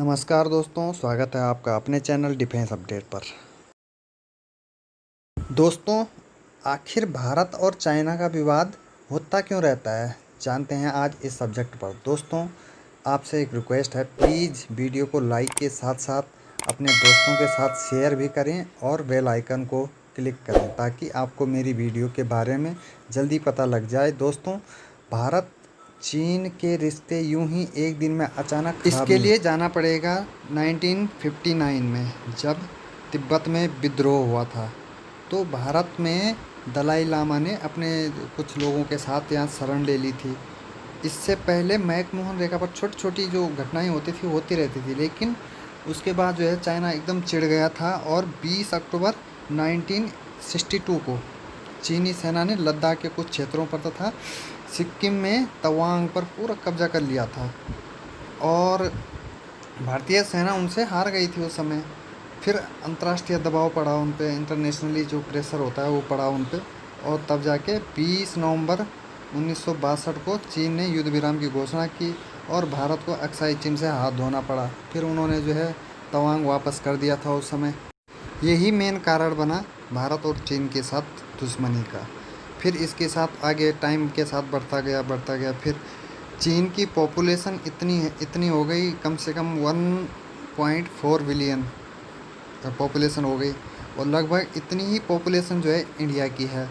नमस्कार दोस्तों, स्वागत है आपका अपने चैनल डिफेंस अपडेट पर। दोस्तों, आखिर भारत और चाइना का विवाद होता क्यों रहता है, जानते हैं आज इस सब्जेक्ट पर। दोस्तों, आपसे एक रिक्वेस्ट है, प्लीज़ वीडियो को लाइक के साथ साथ अपने दोस्तों के साथ शेयर भी करें और बेल आइकन को क्लिक करें ताकि आपको मेरी वीडियो के बारे में जल्दी पता लग जाए। दोस्तों, भारत चीन के रिश्ते यूं ही एक दिन में अचानक इसके लिए जाना पड़ेगा 1959 में, जब तिब्बत में विद्रोह हुआ था। तो भारत में दलाई लामा ने अपने कुछ लोगों के साथ यहाँ शरण ले ली थी। इससे पहले मैकमोहन रेखा पर छोटी छोटी जो घटनाएं होती थी होती रहती थी, लेकिन उसके बाद जो है चाइना एकदम चिढ़ गया था और 20 अक्टूबर 1962 को चीनी सेना ने लद्दाख के कुछ क्षेत्रों पर तथा सिक्किम में तवांग पर पूरा कब्जा कर लिया था और भारतीय सेना उनसे हार गई थी उस समय। फिर अंतर्राष्ट्रीय दबाव पड़ा उन पर, इंटरनेशनली जो प्रेशर होता है वो पड़ा उन पर, और तब जाके 20 नवंबर 1962 को चीन ने युद्ध विराम की घोषणा की और भारत को अक्साई चीन से हाथ धोना पड़ा। फिर उन्होंने जो है तवांग वापस कर दिया था उस समय। यही मेन कारण बना भारत और चीन के साथ दुश्मनी का। फिर इसके साथ आगे टाइम के साथ बढ़ता गया। फिर चीन की पॉपुलेशन इतनी हो गई, कम से कम 1.4 बिलियन पॉपुलेशन हो गई, और लगभग इतनी ही पॉपुलेशन जो है इंडिया की है।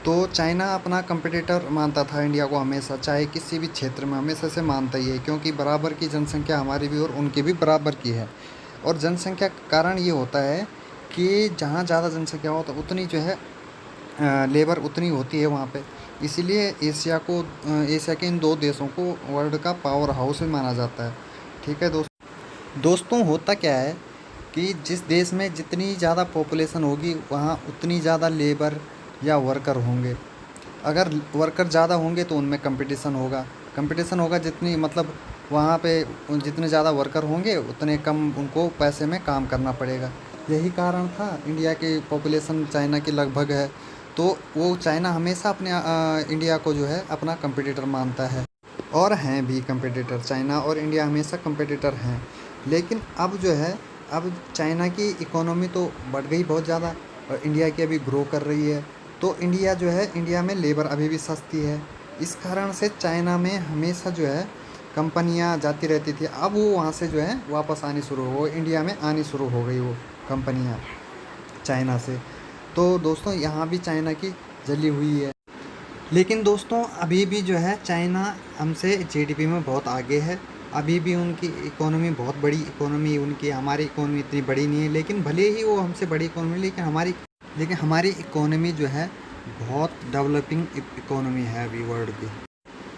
तो चाइना अपना कंपटीटर मानता था इंडिया को हमेशा, चाहे किसी भी क्षेत्र में हमेशा से मानता ही है, क्योंकि बराबर की जनसंख्या हमारी भी और उनकी भी बराबर की है। और जनसंख्या का कारण ये होता है कि जहाँ ज़्यादा जनसंख्या हो तो उतनी जो है लेबर उतनी होती है वहाँ पे। इसीलिए एशिया के इन दो देशों को वर्ल्ड का पावर हाउस भी माना जाता है। ठीक है दोस्तों, होता क्या है कि जिस देश में जितनी ज़्यादा पॉपुलेशन होगी वहाँ उतनी ज़्यादा लेबर या वर्कर होंगे। अगर वर्कर ज़्यादा होंगे तो उनमें कंपटीशन होगा जितनी, मतलब वहाँ पे जितने ज़्यादा वर्कर होंगे उतने कम उनको पैसे में काम करना पड़ेगा। यही कारण था इंडिया की पॉपुलेशन चाइना की लगभग है, तो वो चाइना हमेशा अपने इंडिया को जो है अपना कंपटीटर मानता है, और हैं भी कंपटीटर। चाइना और इंडिया हमेशा कंपटीटर हैं। लेकिन अब जो है, अब चाइना की इकोनॉमी तो बढ़ गई बहुत ज़्यादा और इंडिया की अभी ग्रो कर रही है। तो इंडिया में लेबर अभी भी सस्ती है। इस कारण से चाइना में हमेशा जो है कंपनियां जाती रहती थी। अब वो वहाँ से जो है वापस आनी शुरू हो, इंडिया में आनी शुरू हो गई वो कंपनियां चाइना से। तो दोस्तों, यहाँ भी चाइना की जली हुई है। लेकिन दोस्तों, अभी भी जो है चाइना हमसे जीडीपी में बहुत आगे है। अभी भी उनकी इकोनॉमी बहुत बड़ी इकोनॉमी उनकी, हमारी इकोनॉमी इतनी बड़ी नहीं है। लेकिन भले ही वो हमसे बड़ी इकोनॉमी, लेकिन हमारी इकोनॉमी जो है बहुत डेवलपिंग इकोनॉमी है अभी वर्ल्ड की।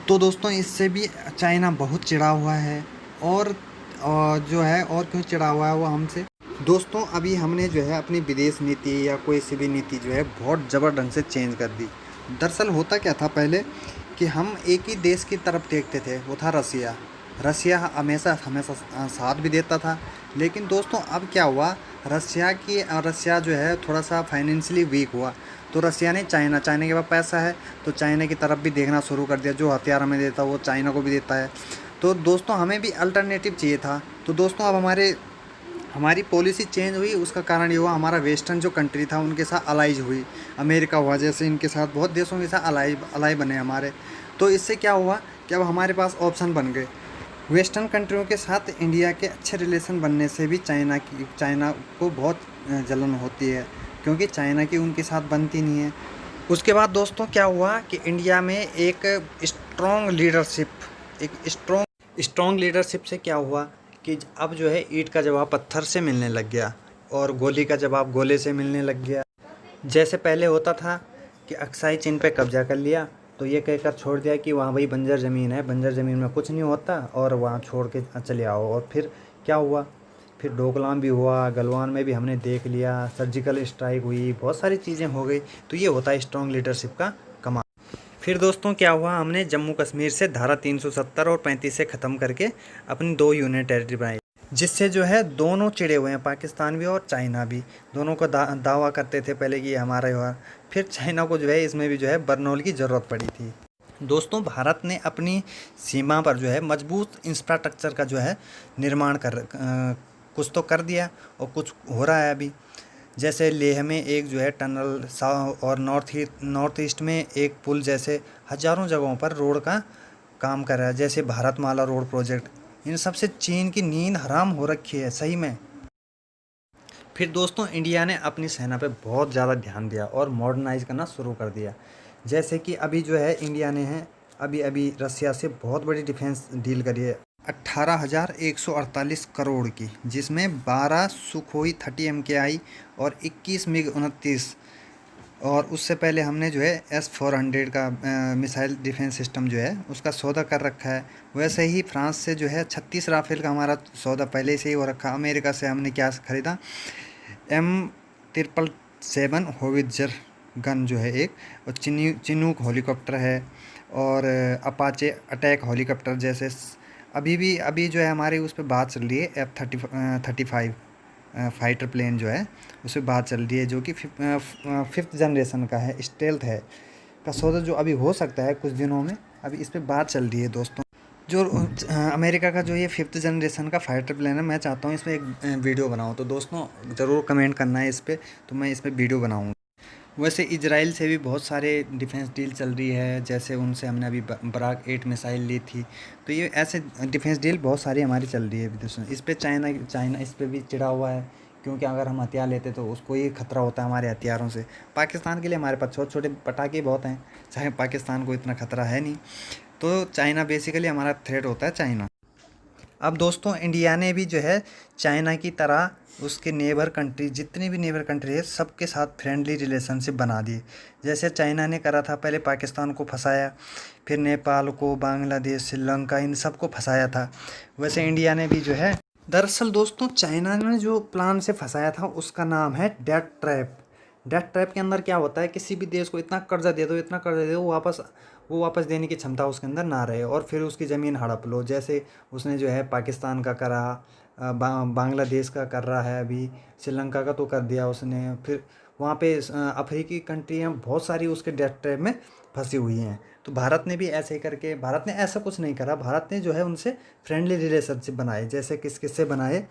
तो दोस्तों, इससे भी चाइना बहुत चिढ़ा हुआ है, और जो है और क्यों चिढ़ा हुआ है वो हमसे। दोस्तों, अभी हमने जो है अपनी विदेश नीति या कोई सी भी नीति जो है बहुत ज़बर ढंग से चेंज कर दी। दरअसल होता क्या था पहले कि हम एक ही देश की तरफ देखते थे, वो था रसिया हमेशा साथ भी देता था। लेकिन दोस्तों, अब क्या हुआ, रसिया जो है थोड़ा सा फाइनेंशियली वीक हुआ, तो रसिया ने चाइना के पास पैसा है तो चाइना की तरफ भी देखना शुरू कर दिया। जो हथियार हमें देता वो चाइना को भी देता है। तो दोस्तों, हमें भी अल्टरनेटिव चाहिए था। तो दोस्तों, अब हमारी पॉलिसी चेंज हुई। उसका कारण ये हुआ, हमारा वेस्टर्न जो कंट्री था उनके साथ अलाइज हुई, अमेरिका हुआ, जैसे इनके साथ बहुत देशों के साथ अलाई बने हमारे। तो इससे क्या हुआ कि अब हमारे पास ऑप्शन बन गए। वेस्टर्न कंट्रियों के साथ इंडिया के अच्छे रिलेशन बनने से भी चाइना को बहुत जलन होती है, क्योंकि चाइना की उनके साथ बनती नहीं है। उसके बाद दोस्तों क्या हुआ कि इंडिया में एक स्ट्रॉन्ग लीडरशिप से क्या हुआ कि अब जो है ईंट का जवाब पत्थर से मिलने लग गया और गोली का जवाब गोले से मिलने लग गया। जैसे पहले होता था कि अक्साई चीन पे कब्जा कर लिया तो ये कहकर छोड़ दिया कि वहाँ भाई बंजर ज़मीन है, बंजर ज़मीन में कुछ नहीं होता और वहाँ छोड़ के चले आओ। और फिर क्या हुआ, फिर डोकलाम भी हुआ, गलवान में भी हमने देख लिया, सर्जिकल स्ट्राइक हुई, बहुत सारी चीज़ें हो गई। तो ये होता है स्ट्रॉन्ग लीडरशिप का कमाल। फिर दोस्तों क्या हुआ, हमने जम्मू कश्मीर से धारा 370 और 35 से ख़त्म करके अपनी 2 यूनियन टेरिटरी बनाई, जिससे जो है दोनों चिड़े हुए हैं, पाकिस्तान भी और चाइना भी। दोनों को दावा करते थे पहले कि ये हमारा हुआ। फिर चाइना को जो है इसमें भी जो है बरनौल की ज़रूरत पड़ी थी। दोस्तों भारत ने अपनी सीमा पर जो है मजबूत इंफ्रास्ट्रक्चर का जो है निर्माण कुछ तो कर दिया और कुछ हो रहा है अभी। जैसे लेह में एक जो है टनल और नॉर्थ ईस्ट में एक पुल, जैसे हजारों जगहों पर रोड का काम कर रहा है, जैसे भारतमाला रोड प्रोजेक्ट। इन सब से चीन की नींद हराम हो रखी है सही में। फिर दोस्तों इंडिया ने अपनी सेना पे बहुत ज़्यादा ध्यान दिया और मॉडर्नाइज करना शुरू कर दिया। जैसे कि अभी जो है इंडिया ने है अभी अभी रसिया से बहुत बड़ी डिफेंस डील करी है 18,148 करोड़ की, जिसमें 12 सुखोई 30 MKI और 21 MiG-29। और उससे पहले हमने जो है S-400 का मिसाइल डिफेंस सिस्टम जो है उसका सौदा कर रखा है। वैसे ही फ्रांस से जो है 36 राफेल का हमारा सौदा पहले से ही हो रखा। अमेरिका से हमने क्या खरीदा, M777 होवित्जर गन जो है एक, और चिनूक हेलीकॉप्टर है, और अपाचे अटैक हेलीकॉप्टर जैसे। अभी जो है हमारी उस पर बात चल रही है F-35 फाइटर प्लेन जो है उस पर बात चल रही है, जो कि 5th जनरेशन का है, स्टेल्थ है का सौदा जो अभी हो सकता है कुछ दिनों में। अभी इस पर बात चल रही है दोस्तों। जो अमेरिका का जो ये 5th जनरेशन का फाइटर प्लेन है, मैं चाहता हूँ इसमें एक वीडियो बनाऊँ, तो दोस्तों ज़रूर कमेंट करना है इस पर, तो मैं इस पर वीडियो बनाऊँगा। वैसे इजराइल से भी बहुत सारे डिफेंस डील चल रही है, जैसे उनसे हमने अभी बराक 8 मिसाइल ली थी। तो ये ऐसे डिफेंस डील बहुत सारी हमारी चल रही है विदेशों में। इस पर चाइना इस पर भी चिढ़ा हुआ है, क्योंकि अगर हम हथियार लेते तो उसको ही खतरा होता है हमारे हथियारों से। पाकिस्तान के लिए हमारे पास छोटे छोटे पटाखे बहुत हैं, चाहे पाकिस्तान को इतना खतरा है नहीं। तो चाइना बेसिकली हमारा थ्रेट होता है चाइना। अब दोस्तों इंडिया ने भी जो है चाइना की तरह उसके नेबर कंट्री, जितनी भी नेबर कंट्री है सबके साथ फ्रेंडली रिलेशनशिप बना दिए। जैसे चाइना ने करा था, पहले पाकिस्तान को फंसाया, फिर नेपाल को, बांग्लादेश, श्रीलंका, इन सबको फंसाया था। वैसे इंडिया ने भी जो है, दरअसल दोस्तों चाइना ने जो प्लान से फंसाया था उसका नाम है डेट ट्रैप। डेट ट्रैप के अंदर क्या होता है, किसी भी देश को इतना कर्जा दे दो, इतना कर्जा दे दो, वो वापस देने की क्षमता उसके अंदर ना रहे, और फिर उसकी ज़मीन हड़प लो। जैसे उसने जो है पाकिस्तान का करा, बांग्लादेश का कर रहा है, अभी श्रीलंका का तो कर दिया उसने। फिर वहाँ पे अफ्रीकी कंट्रियाँ बहुत सारी उसके डेट ट्रैप में फंसी हुई हैं। तो भारत ने भी ऐसे ही करके, भारत ने ऐसा कुछ नहीं करा, भारत ने जो है उनसे फ्रेंडली रिलेशनशिप बनाए। जैसे किससे बनाए,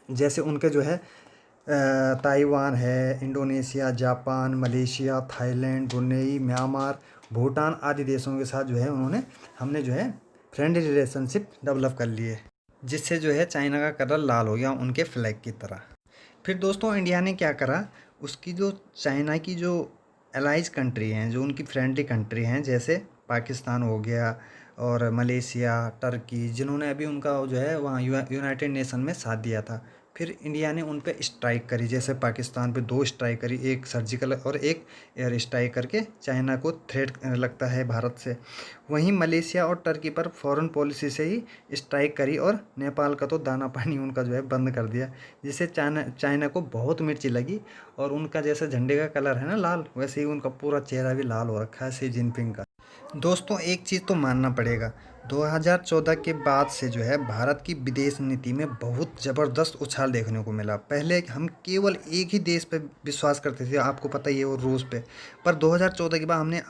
जैसे उनके जो है ताइवान है, Indonesia, Japan, Malaysia, Thailand, Brunei, Myanmar, Bhutan आदि देशों के साथ जो है हमने जो है फ्रेंडली रिलेशनशिप डेवलप कर लिए, जिससे जो है चाइना का कलर लाल हो गया उनके फ्लैग की तरह। फिर दोस्तों इंडिया ने क्या करा, उसकी जो चाइना की जो एलाइज कंट्री हैं, जो उनकी फ्रेंडली कंट्री हैं, जैसे पाकिस्तान हो गया और मलेशिया, टर्की, जिन्होंने अभी उनका जो है वहाँ यूनाइटेड नेशन में साथ दिया था, फिर इंडिया ने उन पे स्ट्राइक करी। जैसे पाकिस्तान पे 2 स्ट्राइक करी, एक सर्जिकल और एक एयर स्ट्राइक करके चाइना को थ्रेट लगता है भारत से। वहीं मलेशिया और टर्की पर फॉरेन पॉलिसी से ही स्ट्राइक करी, और नेपाल का तो दाना पानी उनका जो है बंद कर दिया, जिससे चाइना को बहुत मिर्ची लगी। और उनका जैसे झंडे का कलर है ना लाल, वैसे ही उनका पूरा चेहरा भी लाल हो रखा है शी जिनपिंग का। दोस्तों एक चीज़ तो मानना पड़ेगा, 2014 के बाद से जो है भारत की विदेश नीति में बहुत ज़बरदस्त उछाल देखने को मिला। पहले हम केवल एक ही देश पे विश्वास करते थे, आपको पता ही है, वो रूस पे। पर 2014 के बाद हमने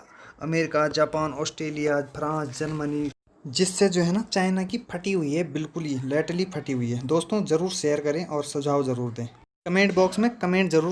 America, Japan, Australia, France, Germany, जिससे जो है ना चाइना की फटी हुई है, बिल्कुल ही लेटली फटी हुई है। दोस्तों ज़रूर शेयर करें और सुझाव ज़रूर दें, कमेंट बॉक्स में कमेंट ज़रूर